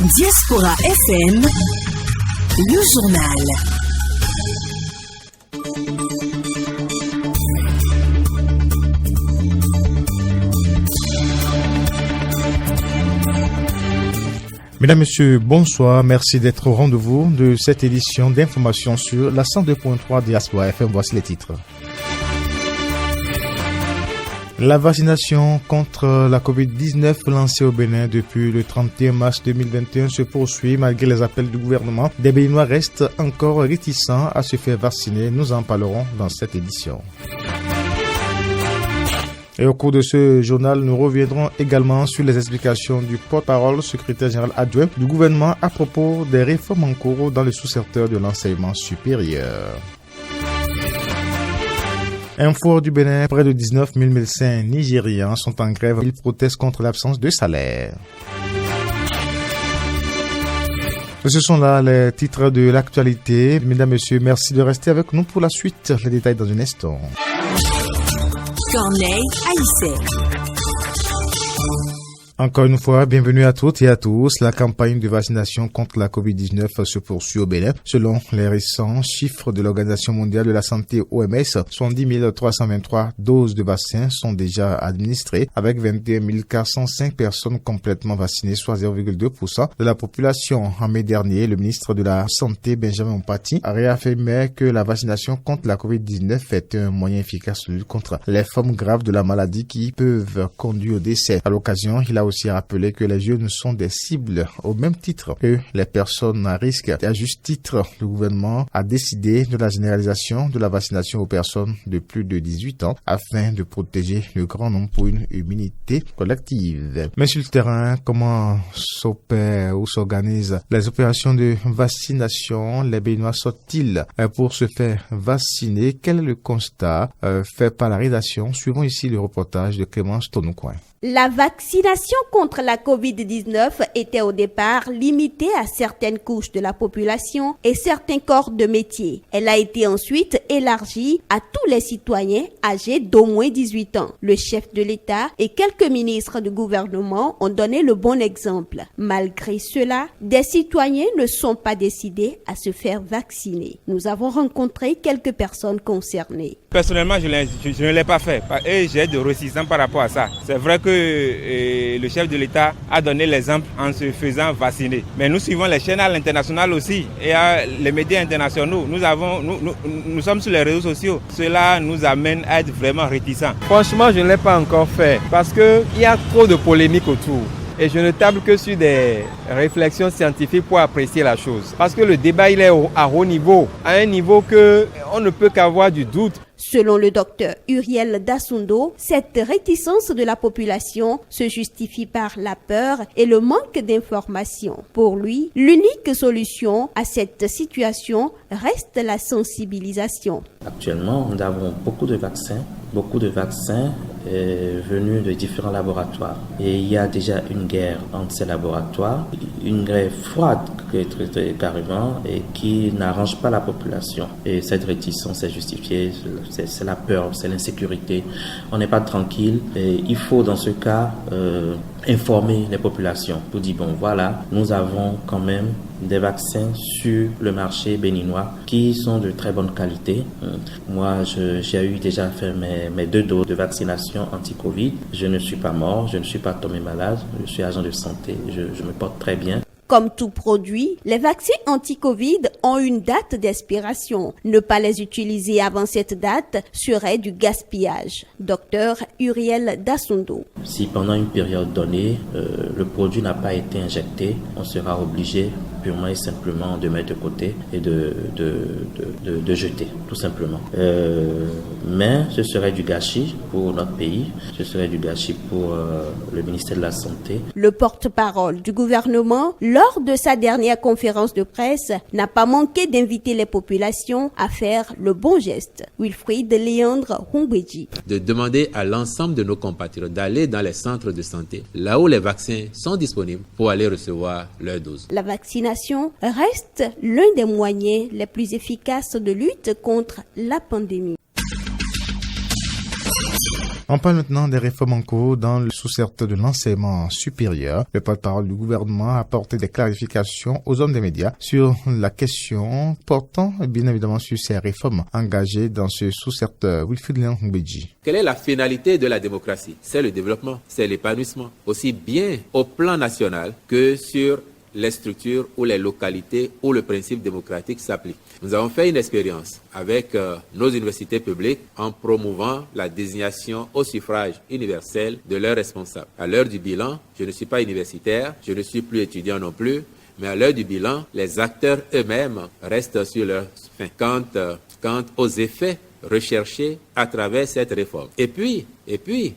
Diaspora FM, le journal. Mesdames, Messieurs, bonsoir. Merci d'être au rendez-vous de cette édition d'information sur la 102.3 Diaspora FM. Voici les titres. La vaccination contre la COVID-19 lancée au Bénin depuis le 31 mars 2021 se poursuit malgré les appels du gouvernement. Des Béninois restent encore réticents à se faire vacciner. Nous en parlerons dans cette édition. Et au cours de ce journal, nous reviendrons également sur les explications du porte-parole secrétaire général adjoint du gouvernement à propos des réformes en cours dans le sous-secteur de l'enseignement supérieur. Info du Bénin, près de 19 000 médecins nigérians sont en grève. Ils protestent contre l'absence de salaire. Ce sont là les titres de l'actualité. Mesdames, Messieurs, merci de rester avec nous pour la suite. Les détails dans un instant. Corneille Haïssé. Encore une fois, bienvenue à toutes et à tous. La campagne de vaccination contre la COVID-19 se poursuit au Bénin. Selon les récents chiffres de l'Organisation mondiale de la santé OMS, 70 323 doses de vaccins sont déjà administrées avec 21 405 personnes complètement vaccinées, soit 0,2% de la population. En mai dernier, le ministre de la Santé, Benjamin Mpati, a réaffirmé que la vaccination contre la COVID-19 est un moyen efficace de lutte contre les formes graves de la maladie qui peuvent conduire au décès. À l'occasion, il a aussi rappelé que les jeunes sont des cibles au même titre que les personnes à risque. Et à juste titre, le gouvernement a décidé de la généralisation de la vaccination aux personnes de plus de 18 ans afin de protéger le grand nombre pour une immunité collective. Mais sur le terrain, comment s'opèrent ou s'organisent les opérations de vaccination? Les Béninois sortent-ils pour se faire vacciner? Quel est le constat fait par la rédaction? Suivons ici le reportage de Clémence Tonoucoin. La vaccination contre la COVID-19 était au départ limitée à certaines couches de la population et certains corps de métier. Elle a été ensuite élargie à tous les citoyens âgés d'au moins 18 ans. Le chef de l'État et quelques ministres du gouvernement ont donné le bon exemple. Malgré cela, des citoyens ne sont pas décidés à se faire vacciner. Nous avons rencontré quelques personnes concernées. Personnellement, je ne l'ai pas fait et j'ai de résistance par rapport à ça. C'est vrai que le chef de l'État a donné l'exemple en se faisant vacciner. Mais nous suivons les chaînes à l'international aussi et les médias internationaux. Nous sommes sur les réseaux sociaux. Cela nous amène à être vraiment réticents. Franchement, je ne l'ai pas encore fait parce qu'il y a trop de polémiques autour. Et je ne table que sur des réflexions scientifiques pour apprécier la chose. Parce que le débat, il est à haut niveau, à un niveau qu'on ne peut qu'avoir du doute. Selon le docteur Uriel Dassundo, cette réticence de la population se justifie par la peur et le manque d'information. Pour lui, l'unique solution à cette situation reste la sensibilisation. Actuellement, nous avons beaucoup de vaccins venus de différents laboratoires. Et il y a déjà une guerre entre ces laboratoires, une guerre froide carrément et qui n'arrange pas la population. Et cette réticence est justifiée. C'est la peur, c'est l'insécurité. On n'est pas tranquille et il faut dans ce cas informer les populations pour dire bon voilà, nous avons quand même des vaccins sur le marché béninois qui sont de très bonne qualité. Moi, j'ai déjà fait mes 2 doses de vaccination anti-Covid. Je ne suis pas mort, je ne suis pas tombé malade, je suis agent de santé, je me porte très bien. Comme tout produit, les vaccins anti-Covid ont une date d'expiration. Ne pas les utiliser avant cette date serait du gaspillage. Docteur Uriel Dassundo. Si pendant une période donnée, le produit n'a pas été injecté, on sera obligé purement et simplement de mettre de côté et de jeter, tout simplement. Mais ce serait du gâchis pour notre pays, ce serait du gâchis pour le ministère de la Santé. Le porte-parole du gouvernement, lors de sa dernière conférence de presse, n'a pas manqué d'inviter les populations à faire le bon geste. Wilfried Léandre Humbedji. De demander à l'ensemble de nos compatriotes d'aller dans les centres de santé, là où les vaccins sont disponibles, pour aller recevoir leur dose. La vaccination reste l'un des moyens les plus efficaces de lutte contre la pandémie. On parle maintenant des réformes en cours dans le sous-secteur de l'enseignement supérieur. Le porte-parole du gouvernement a apporté des clarifications aux hommes des médias sur la question portant bien évidemment sur ces réformes engagées dans ce sous-secteur. Wilfried Léon-Ngbeji. Quelle est la finalité de la démocratie? C'est le développement, c'est l'épanouissement, aussi bien au plan national que sur les structures ou les localités où le principe démocratique s'applique. Nous avons fait une expérience avec nos universités publiques en promouvant la désignation au suffrage universel de leurs responsables. À l'heure du bilan, je ne suis pas universitaire, je ne suis plus étudiant non plus, mais à l'heure du bilan, les acteurs eux-mêmes restent sur leur fin quant aux effets recherchés à travers cette réforme. Et puis,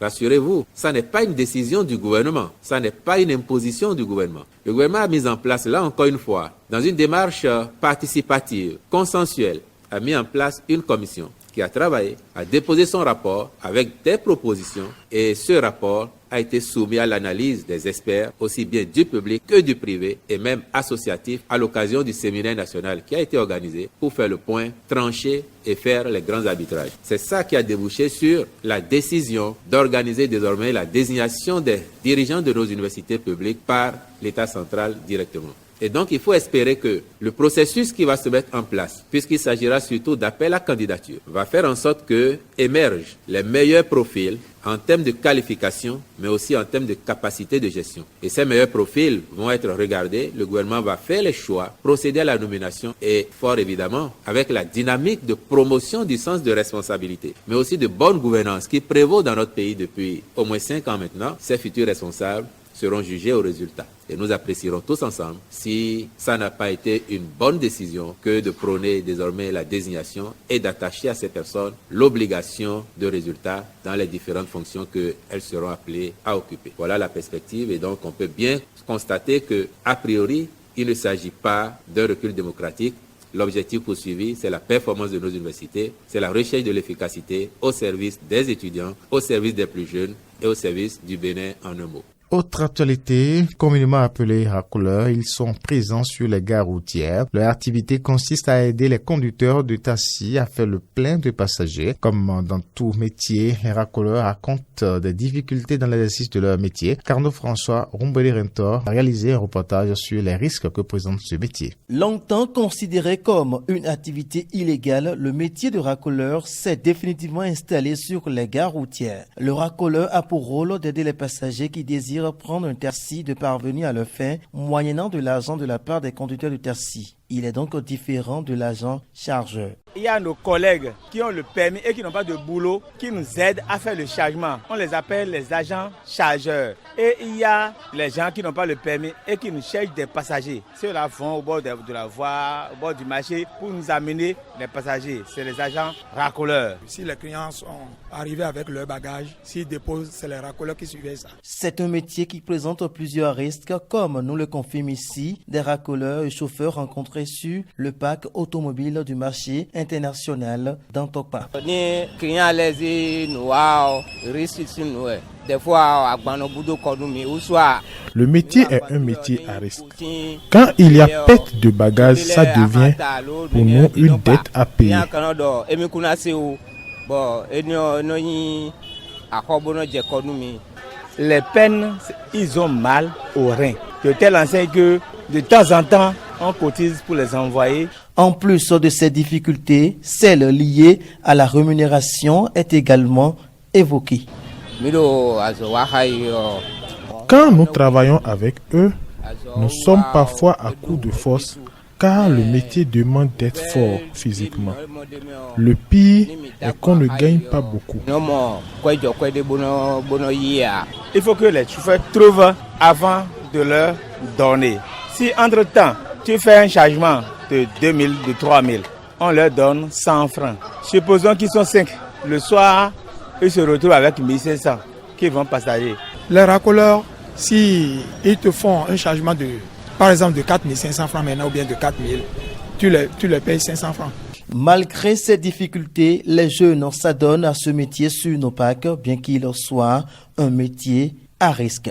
rassurez-vous, ça n'est pas une décision du gouvernement, ça n'est pas une imposition du gouvernement. Le gouvernement a mis en place, là encore une fois, dans une démarche participative, consensuelle, a mis en place une commission qui a travaillé, a déposé son rapport avec des propositions et ce rapport a été soumis à l'analyse des experts, aussi bien du public que du privé et même associatif à l'occasion du séminaire national qui a été organisé pour faire le point, trancher et faire les grands arbitrages. C'est ça qui a débouché sur la décision d'organiser désormais la désignation des dirigeants de nos universités publiques par l'État central directement. Et donc, il faut espérer que le processus qui va se mettre en place, puisqu'il s'agira surtout d'appel à candidature, va faire en sorte que émergent les meilleurs profils en termes de qualification, mais aussi en termes de capacité de gestion. Et ces meilleurs profils vont être regardés, le gouvernement va faire les choix, procéder à la nomination et, fort évidemment, avec la dynamique de promotion du sens de responsabilité, mais aussi de bonne gouvernance qui prévaut dans notre pays depuis au moins 5 ans maintenant, ces futurs responsables seront jugés au résultat. Et nous apprécierons tous ensemble si ça n'a pas été une bonne décision que de prôner désormais la désignation et d'attacher à ces personnes l'obligation de résultat dans les différentes fonctions qu'elles seront appelées à occuper. Voilà la perspective et donc on peut bien constater que, a priori, il ne s'agit pas d'un recul démocratique. L'objectif poursuivi, c'est la performance de nos universités, c'est la recherche de l'efficacité au service des étudiants, au service des plus jeunes et au service du Bénin en un mot. Autre actualité, communément appelée racoleurs, ils sont présents sur les gares routières. Leur activité consiste à aider les conducteurs de taxi à faire le plein de passagers. Comme dans tout métier, les racoleurs racontent des difficultés dans l'exercice de leur métier. Carnot François Rumbeli-Rentor a réalisé un reportage sur les risques que présente ce métier. Longtemps considéré comme une activité illégale, le métier de racoleur s'est définitivement installé sur les gares routières. Le racoleur a pour rôle d'aider les passagers qui désirent prendre un taxi de parvenir à leur fin, moyennant de l'argent de la part des conducteurs de taxi. Il est donc différent de l'agent chargeur. Il y a nos collègues qui ont le permis et qui n'ont pas de boulot, qui nous aident à faire le chargement. On les appelle les agents chargeurs. Et il y a les gens qui n'ont pas le permis et qui nous cherchent des passagers. Ceux-là vont au bord de la voie, au bord du marché pour nous amener les passagers. C'est les agents racoleurs. Si les clients sont arrivés avec leur bagage, s'ils déposent, c'est les racoleurs qui suivent ça. C'est un métier qui présente plusieurs risques, comme nous le confirme ici des racoleurs et chauffeurs rencontrés sur le parc automobile du marché international d'Antokpa. Le métier est un métier à risque. Quand il y a perte de bagages, ça devient pour nous une dette à payer. Les peines, ils ont mal au rein. De telle enseigne que de temps en temps, on cotise pour les envoyer. En plus de ces difficultés, celle liée à la rémunération est également évoquée. Quand nous travaillons avec eux, nous sommes parfois à coup de force car le métier demande d'être fort physiquement. Le pire est qu'on ne gagne pas beaucoup. Il faut que les chauffeurs trouvent avant de leur donner. Si entre-temps, tu fais un chargement de 2000, de 3000, on leur donne 100 francs. Supposons qu'ils sont 5. Le soir, ils se retrouvent avec 1500 qui vont passager. Les racoleurs, si ils te font un chargement de, par exemple, de 4500 francs maintenant ou bien de 4000, tu les payes 500 francs. Malgré ces difficultés, les jeunes s'adonnent à ce métier sur nos parcs, bien qu'il soit un métier à risque.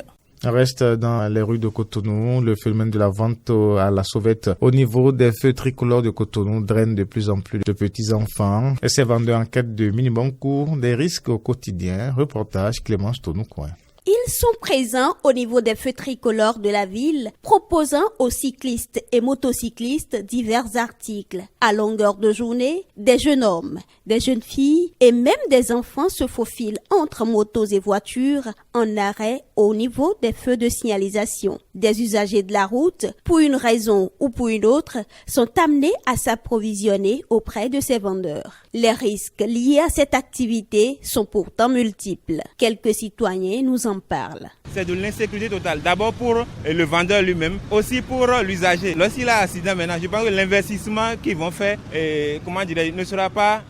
reste dans les rues de Cotonou. Le phénomène de la vente à la sauvette au niveau des feux tricolores de Cotonou draine de plus en plus de petits enfants. Et ces vendeurs en quête de minimum courent des risques au quotidien. Reportage Clémence Tonoucoin. Ils sont présents au niveau des feux tricolores de la ville, proposant aux cyclistes et motocyclistes divers articles. À longueur de journée, des jeunes hommes, des jeunes filles et même des enfants se faufilent entre motos et voitures en arrêt au niveau des feux de signalisation. Des usagers de la route, pour une raison ou pour une autre, sont amenés à s'approvisionner auprès de ces vendeurs. Les risques liés à cette activité sont pourtant multiples. Quelques citoyens nous en parlent. C'est de l'insécurité totale. D'abord pour le vendeur lui-même, aussi pour l'usager. Lorsqu'il a un accident maintenant, je pense que l'investissement qu'ils vont faire, ne sera pas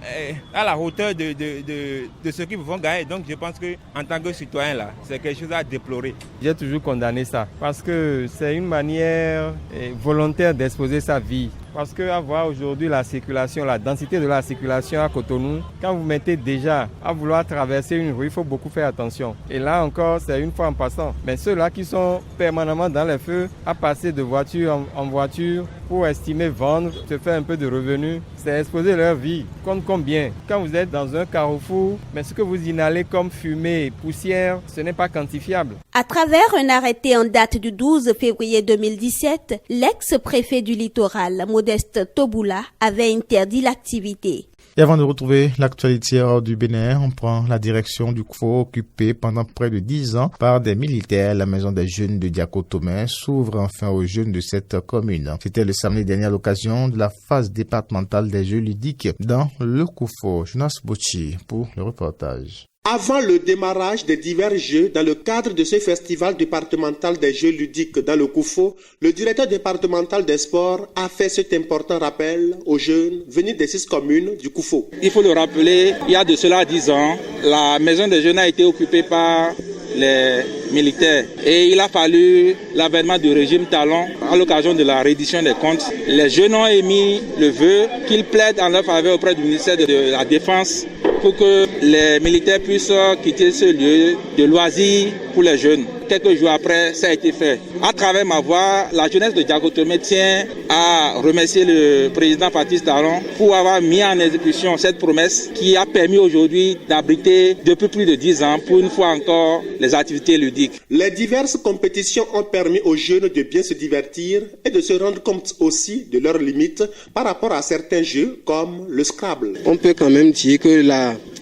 à la hauteur de ce qu'ils vont gagner. Donc je pense qu'en tant que citoyen, là, c'est quelque chose à déplorer. J'ai toujours condamné ça parce que c'est une manière volontaire d'exposer sa vie. Parce qu'à voir aujourd'hui la circulation, la densité de la circulation à Cotonou, quand vous mettez déjà à vouloir traverser une rue, il faut beaucoup faire attention. Et là encore, c'est une fois en passant. Mais ceux-là qui sont permanemment dans les feux, à passer de voiture en voiture pour estimer vendre, se faire un peu de revenus, c'est exposer leur vie. Compte combien? Quand vous êtes dans un carrefour, mais ce que vous inhalez comme fumée, poussière, ce n'est pas quantifiable. À travers un arrêté en date du 12 février 2017, l'ex-préfet du littoral, Modeste Toboula, avait interdit l'activité. Et avant de retrouver l'actualité du Bénin, on prend la direction du CFO occupé pendant près de 10 ans par des militaires. La maison des jeunes de Diakotomé s'ouvre enfin aux jeunes de cette commune. C'était le samedi dernier à l'occasion de la phase départementale des jeux ludiques dans le CFO. Jonas Bochi pour le reportage. Avant le démarrage des divers jeux dans le cadre de ce festival départemental des jeux ludiques dans le CFO, le directeur départemental des sports a fait cet important rappel aux jeunes venus des 6 communes du CFO. Il faut le rappeler, il y a de cela 10 ans, la maison des jeunes a été occupée par les militaires et il a fallu l'avènement du régime Talon à l'occasion de la reddition des comptes. Les jeunes ont émis le vœu qu'ils plaident en leur faveur auprès du ministère de la Défense pour que les militaires puissent quitter ce lieu de loisirs pour les jeunes. Quelques jours après, ça a été fait. À travers ma voix, la jeunesse de Diakotomé tient à remercier le président Patrice Talon pour avoir mis en exécution cette promesse qui a permis aujourd'hui d'abriter depuis plus de 10 ans, pour une fois encore, les activités ludiques. Les diverses compétitions ont permis aux jeunes de bien se divertir et de se rendre compte aussi de leurs limites par rapport à certains jeux comme le Scrabble. On peut quand même dire que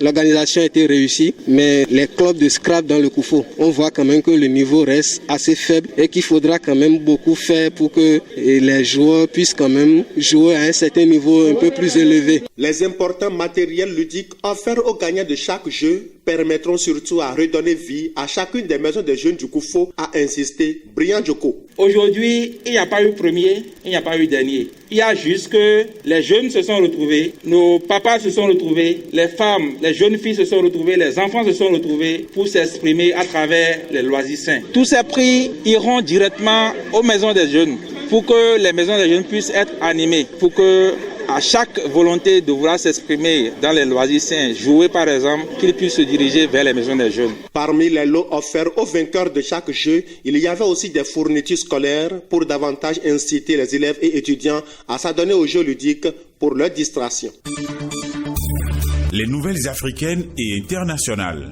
l'organisation a été réussie, mais les clubs de Scrabble dans le CFO, on voit quand même que le niveau reste assez faible et qu'il faudra quand même beaucoup faire pour que les joueurs puissent quand même jouer à un certain niveau un peu plus élevé. Les importants matériels ludiques offerts aux gagnants de chaque jeu permettront surtout à redonner vie à chacune des maisons des jeunes du CFO, a insisté Brian Djoko. Aujourd'hui, il n'y a pas eu premier, il n'y a pas eu dernier. Il y a juste que les jeunes se sont retrouvés, nos papas se sont retrouvés, les femmes, les jeunes filles se sont retrouvées, les enfants se sont retrouvés pour s'exprimer à travers les loisirs sains. Tous ces prix iront directement aux maisons des jeunes pour que les maisons des jeunes puissent être animées, pour que à chaque volonté de vouloir s'exprimer dans les loisirs sains, jouer par exemple, qu'ils puissent se diriger vers les maisons des jeunes. Parmi les lots offerts aux vainqueurs de chaque jeu, il y avait aussi des fournitures scolaires pour davantage inciter les élèves et étudiants à s'adonner aux jeux ludiques pour leur distraction. Les nouvelles africaines et internationales.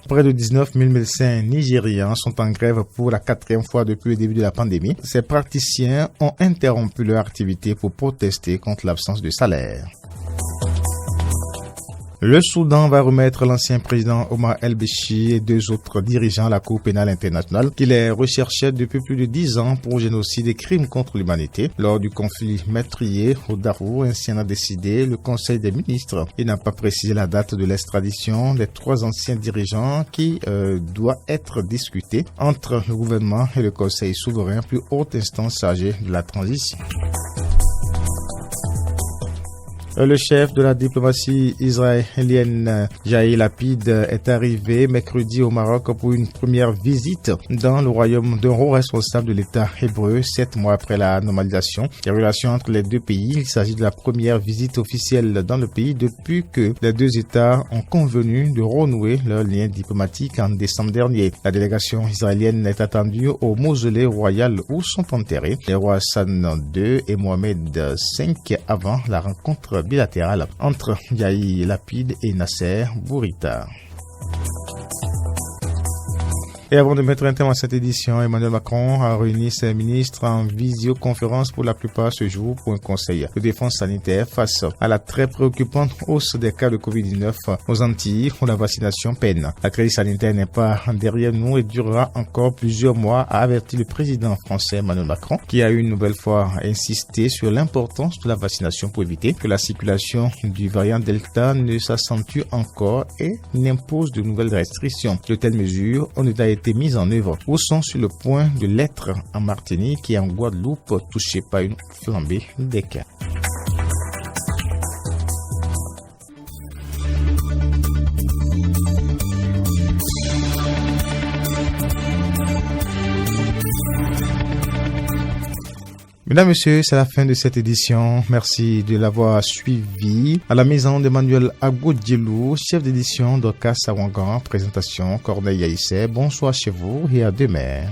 Près de 19 000 médecins nigérians sont en grève pour la 4e fois depuis le début de la pandémie. Ces praticiens ont interrompu leur activité pour protester contre l'absence de salaire. Le Soudan va remettre l'ancien président Omar el-Béchir et 2 autres dirigeants à la Cour pénale internationale qui les recherchaient depuis plus de 10 ans pour génocide et crimes contre l'humanité lors du conflit meurtrier au Darfour. Ainsi en a décidé le Conseil des ministres. Il n'a pas précisé la date de l'extradition des 3 anciens dirigeants qui doit être discutée entre le gouvernement et le Conseil souverain, plus haute instance chargée de la transition. Le chef de la diplomatie israélienne, Yair Lapid, est arrivé mercredi au Maroc pour une première visite dans le royaume d'un haut responsable de l'État hébreu, 7 mois après la normalisation des relations entre les deux pays. Il s'agit de la première visite officielle dans le pays depuis que les deux États ont convenu de renouer leurs liens diplomatiques en décembre dernier. La délégation israélienne est attendue au mausolée royal où sont enterrés les rois Hassan II et Mohamed V avant la rencontre bilatérale entre Yair Lapid et Nasser Bourita. Et avant de mettre un terme à cette édition, Emmanuel Macron a réuni ses ministres en visioconférence pour la plupart ce jour pour un conseil de défense sanitaire face à la très préoccupante hausse des cas de Covid-19 aux Antilles où la vaccination peine. La crise sanitaire n'est pas derrière nous et durera encore plusieurs mois, a averti le président français Emmanuel Macron, qui a une nouvelle fois insisté sur l'importance de la vaccination pour éviter que la circulation du variant Delta ne s'accentue encore et n'impose de nouvelles restrictions. De telles mesures ont déjà été mises en œuvre ou sont sur le point de l'être en Martinique et en Guadeloupe, touchés par une flambée des cas. Mesdames, Messieurs, c'est la fin de cette édition. Merci de l'avoir suivi. À la maison d'Emmanuel Agodjelou, chef d'édition d'Oka Sawangan, présentation Corneille Haïssé. Bonsoir chez vous et à demain.